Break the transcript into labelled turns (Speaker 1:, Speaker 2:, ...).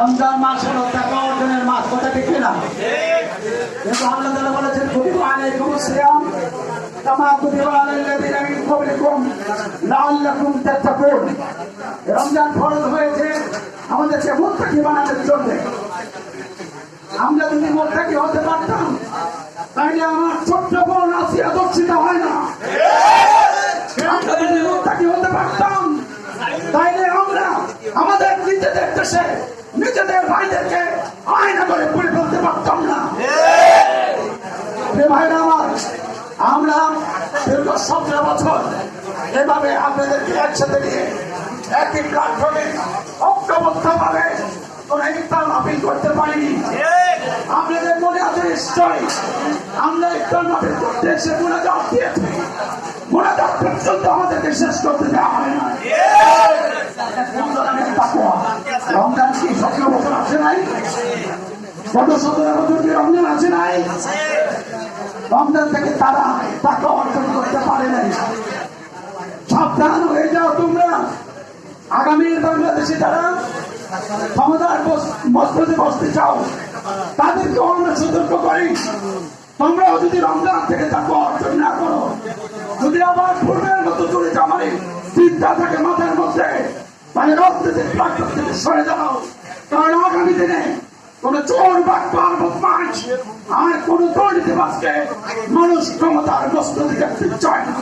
Speaker 1: রমজান মাস হলো টাকা অর্জনের মাস, কথা ঠিক কিনা? কিন্তু আল্লাহ তাআলা বলেছেন কুতিবা আলাইকুমুস সিয়াম কামা কুতিবা আলাল লাযিনা মিন ক্বাবলিকুম লাআল্লাকুম তাত্তাকুন। রমজান ফরজ হয়েছে আমাদেরকে মুত্তাকি বানানোর জন্য। আমরা যদি মুত্তাকি হতে পারতাম তাহলে আমার ছোট্ট বোন আসিয়া দর্শিত হয় না। আমরা যদি মুত্তাকি হতে পারতাম তাইলে আমরা আমাদের নিজেদের দেশে নিজেদের ভাইদেরকে আয়না করে পুড়ে ফেলতে পারতাম না। ভাইরা আমার, আমরা দীর্ঘ 17 বছর এভাবে আপনাদেরকে একসাথে নিয়ে একই প্ল্যাটফর্মে ঐক্যবদ্ধভাবে কোন ইফতার মাহফিল করতে পারিনি। আপনাদের মনে আছে নিশ্চয়ই আমরা ইফতার মাহফিল করতে এসে মোনাজাত দিয়েছি, মোনাজাত পর্যন্ত আমাদেরকে শেষ করতে দেওয়া হয় না। রমজান কি 17 বছর আছে নাই? গত 17 বছর কি রমজান আছে নাই? রমজান থেকে তারা টাকা অর্জন করতে পারে নাই। সাবধান হয়ে যাও তোমরা। আগামীর বাংলাদেশে যারা ক্ষমতার মসজিদে বসতে চাও তাদেরকে আমরা সতর্ক করি, তোমরাও যদি রমজান থেকে টাকা অর্জন না করো, যদি আবার পূর্বের মতো চলে যাওয়ার চিন্তা থাকে মাথার মধ্যে, মানে রাজনীতির প্ল্যাটফর্ম থেকে সরে যাও। কারণ আগামী দিনে কোন চোর বাটপার বদমাশ আর কোন দুর্নীতিবাজকে মানুষ ক্ষমতার মসজিদে দেখতে চায় না।